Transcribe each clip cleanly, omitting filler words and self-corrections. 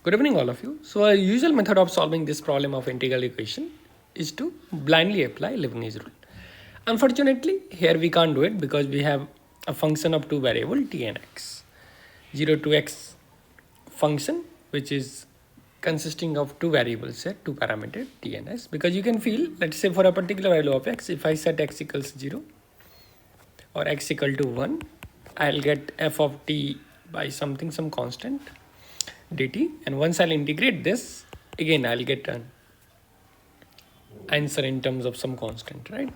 Good evening, all of you. So, a usual method of solving this problem of integral equation is to blindly apply Leibniz rule. Unfortunately, here we can't do it because we have a function of two variables t and x. 0 to x function which is consisting of two variables set, two parameters t and s. Because you can feel, let's say for a particular value of x, if I set x equals 0 or x equal to 1, I'll get f of t by some constant dt, and once I'll integrate this, again I'll get an answer in terms of some constant, right?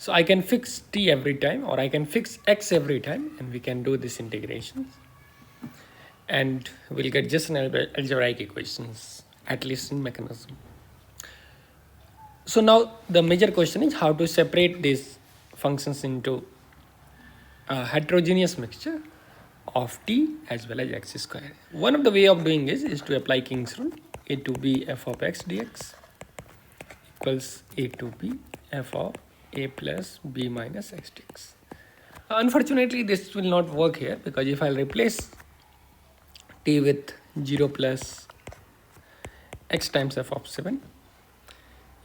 So I can fix t every time, or I can fix x every time, and we can do this integration, and we'll get just an algebraic equations, at least in mechanism. So now the major question is how to separate these functions into a heterogeneous mixture of t as well as x square. One of the way of doing is to apply King's rule. A to b f of x dx equals a to b f of a plus b minus x dx. Unfortunately, this will not work here, because if I'll replace t with 0 plus x times f of 7,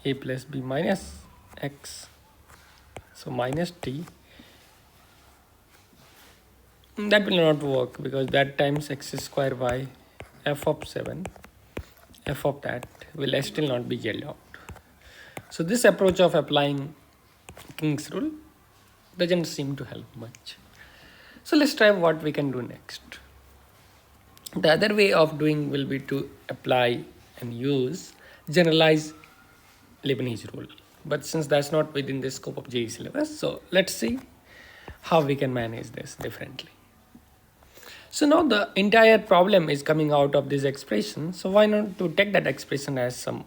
a plus b minus x, so minus t, that will not work, because that times x square by f of 7, f of that will still not be yelled out. So this approach of applying King's rule doesn't seem to help much. So let's try what we can do next. The other way of doing will be to apply and use generalized Leibniz rule. But since that's not within the scope of JEE syllabus, so let's see how we can manage this differently. So now the entire problem is coming out of this expression. So why not to take that expression as some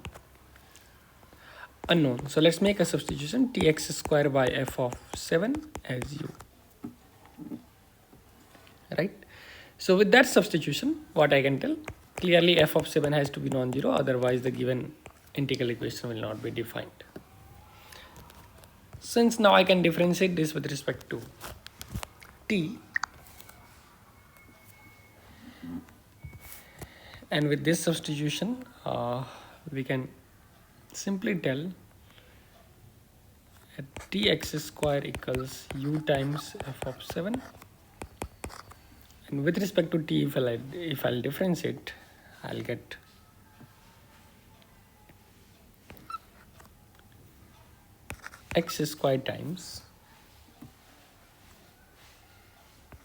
unknown? So let's make a substitution, tx square by f of 7 as u, right? So with that substitution, what I can tell, clearly f of 7 has to be non-zero, otherwise the given integral equation will not be defined. Since now I can differentiate this with respect to t, and with this substitution we can simply tell that tx square equals u times f of 7, and with respect to t, if I'll differentiate, I'll get x square times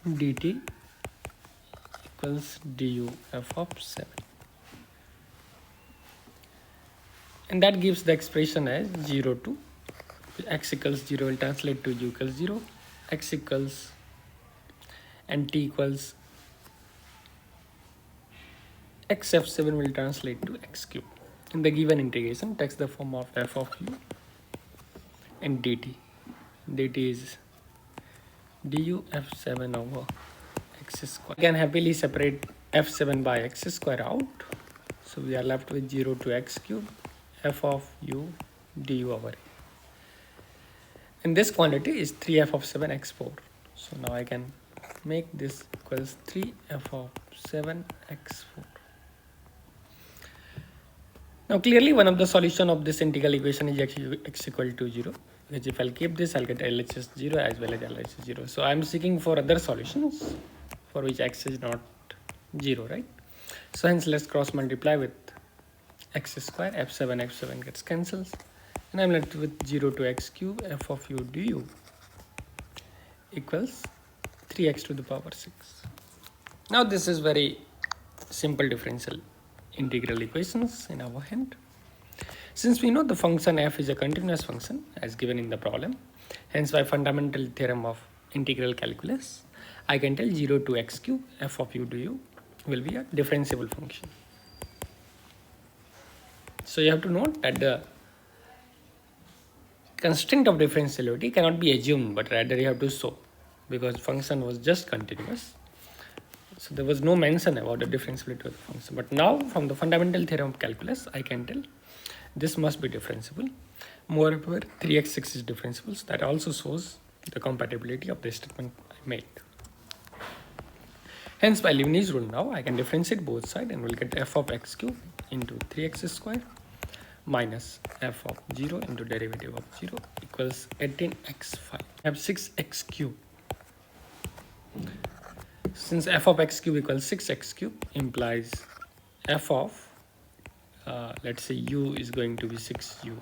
dt equals du f of 7, and that gives the expression as 0 to x equals 0 will translate to u equals 0, x equals and t equals x f 7 will translate to x cube. In the given integration takes the form of f of u and dt. dt is du f7 over x square. I can happily separate f7 by x square out. So we are left with 0 to x cube f of u du over a. And this quantity is 3f of 7 x4. So now I can make this equals 3f of 7 x4. Now clearly one of the solution of this integral equation is x equal to 0, which if I'll keep this, I'll get LHS 0 as well as LHS 0. So I'm seeking for other solutions for which x is not 0, right? So hence let's cross multiply with x square, f7 gets cancels, and I'm left with 0 to x cube f of u du equals 3x to the power 6. Now this is very simple differential integral equations in our hand. Since we know the function f is a continuous function as given in the problem, hence by fundamental theorem of integral calculus, I can tell 0 to x cube f of u du will be a differentiable function. So you have to note that the constraint of differentiability cannot be assumed, but rather you have to show, because function was just continuous. So there was no mention about the differentiability of the function. But now from the fundamental theorem of calculus, I can tell this must be differentiable. Moreover, 3x6 is differentiable. So that also shows the compatibility of the statement I made. Hence, by Leibniz rule now, I can differentiate both sides and we'll get f of x cube into 3x square minus f of 0 into derivative of 0 equals 18x5. I have 6x cube. Since f of x cube equals 6x cube implies f of, let's say u is going to be 6u.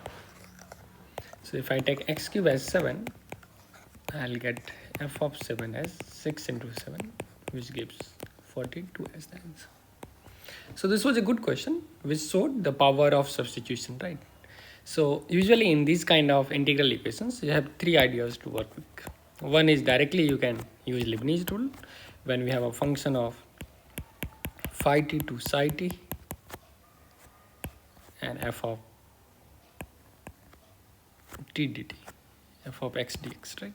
So if I take x cube as 7, I'll get f of 7 as 6 into 7, which gives 42 as the answer. So this was a good question which showed the power of substitution, right? So usually in these kind of integral equations, you have three ideas to work with. One is directly you can use Leibniz rule when we have a function of phi t to psi t and f of t dt, f of x dx, right?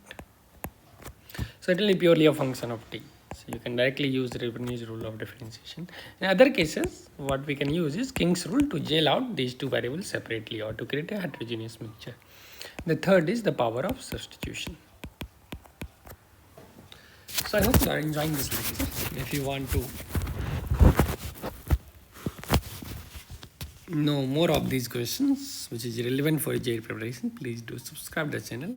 So it will be purely a function of t. So you can directly use the Leibniz rule of differentiation. In other cases, what we can use is King's rule to jail out these two variables separately or to create a heterogeneous mixture. The third is the power of substitution. So I hope you are enjoying this lecture. If you want to know more of these questions, which is relevant for JEE preparation, please do subscribe the channel.